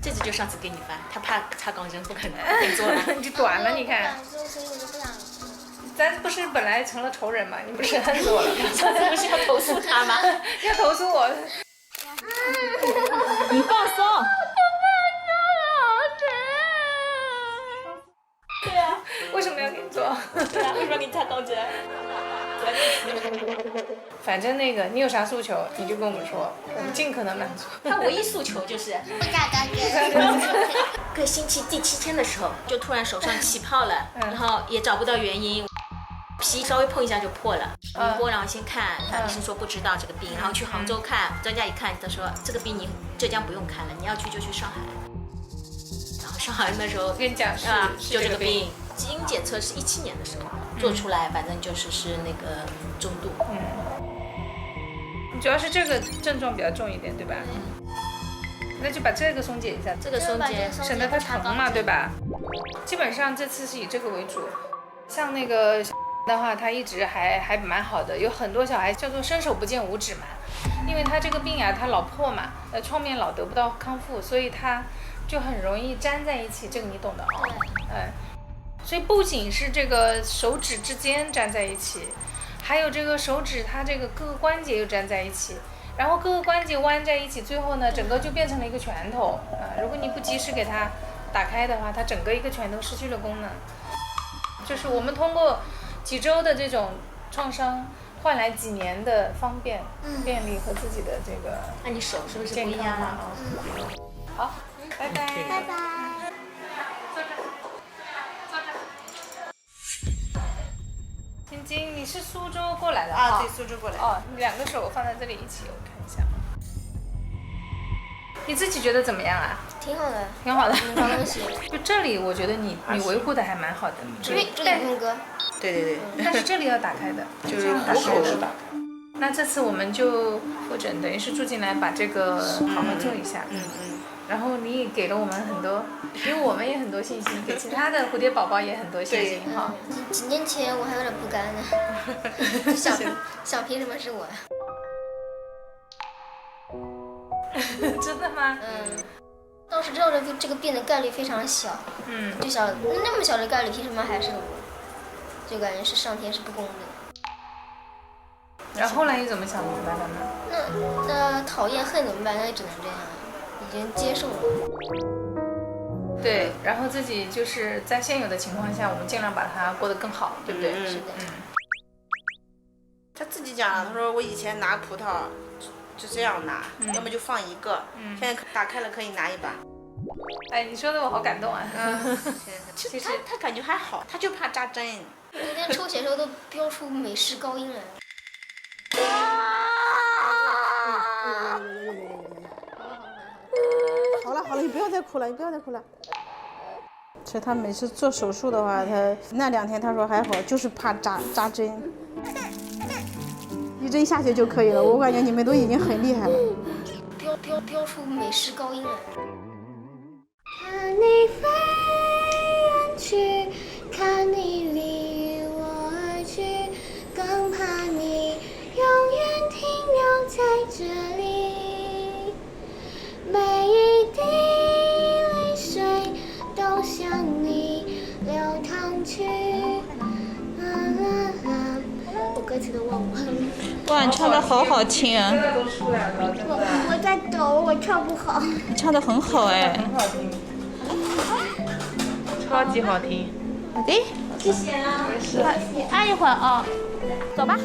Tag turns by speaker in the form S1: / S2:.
S1: 这次就上次给你翻，他怕擦钢针，不肯给你做了。
S2: 你就短了，你看。
S3: 所以我就不想。
S2: 咱不是本来成了仇人嘛？你不是恨死我了吗？
S1: 上次不是要投诉他吗？
S2: 要投诉我。
S1: 你放松。对啊，
S2: 为什么要给你做？
S1: 对啊，为什么给你擦钢针？
S2: 反正那个你有啥诉求你就跟我们说，我们尽可能满足。
S1: 他唯一诉求就是
S3: 不擦钢针。
S1: 个星期第7天的时候，就突然手上起泡了，然后也找不到原因。皮稍微碰一下就破了，波然后先看，医生说不知道这个病，然后去杭州看，专家一看，他说这个病你浙江不用看了，你要去就去上海。然后上海那时候
S2: 跟你讲
S1: 就这个病，基因检测是17年的时候做出来，反正就是那个中度。
S2: 主要是这个症状比较重一点，对吧？那就把这个松解一下，
S1: 这个松解，
S2: 省得它疼嘛，对吧？基本上这次是以这个为主，像那个的话，他一直还蛮好的，有很多小孩叫做伸手不见五指嘛，因为他这个病啊，他老破嘛，创面老得不到康复，所以他就很容易粘在一起，这个你懂的哦。所以不仅是这个手指之间粘在一起，还有这个手指它这个各个关节又粘在一起，然后各个关节弯在一起，最后呢，整个就变成了一个拳头。如果你不及时给它打开的话，它整个一个拳头失去了功能。就是我们通过几周的这种创伤，换来几年的方便、便利和自己的这个。
S1: 那你手是不是不
S2: 健
S1: 一样
S2: 康嘛？好，拜拜。
S3: 拜拜。
S2: 坐着，坐着。晶晶，你是苏州过来的
S4: 啊？对，苏州过来。
S2: 哦，你2个手放在这里一起，我看一下。你自己觉得怎么样啊？
S3: 挺好的。
S2: 挺好的。
S3: 好东西。
S2: 就这里，我觉得你维护的还蛮好的。
S3: 这里用哥。
S4: 对。
S2: 但是这里要打开的，
S4: 就是虎口是打开。
S2: 那这次我们就复诊，等于是住进来把这个好好做一下。然后你也给了我们很多，给我们也很多信心，给其他的蝴蝶宝宝也很多信心哈。
S3: 几年前我还有点不甘呢，想凭什么是我？
S2: 真的吗？
S3: 当时知道这个病的概率非常小，就那么小的概率，凭什么还是我？就感觉是上天是不公的。
S2: 然后后来你怎么想明白的呢？
S3: 那讨厌恨怎么办？那也只能这样，已经接受了。
S2: 对，然后自己就是在现有的情况下，我们尽量把它过得更好，对不对？
S3: 是的。
S4: 他自己讲了，他说我以前拿葡萄就这样拿，要么就放一个，现在打开了可以拿一把。
S2: 哎，你说的我好感动啊！
S4: 其实他感觉还好，他就怕扎针。
S3: 昨天抽血的时候都飙出美式高音来了。
S5: 好了，你不要再哭了。其实他每次做手术的话，他那2天他说还好，就是怕扎针，一针下去就可以了。我感觉你们都已经很厉害了。
S3: 飙出美式高音来了。
S6: 看你飞远去，看你离我而去，更怕你永远停留在这里。每一滴泪水都向你流淌去。我歌词都忘了。
S7: 哇，你唱的好听啊！
S6: 我在抖，我唱不好。
S7: 你唱的很好哎。
S2: 很好听，超级好听。
S7: 好的，谢谢啊。你按一会儿啊，走吧。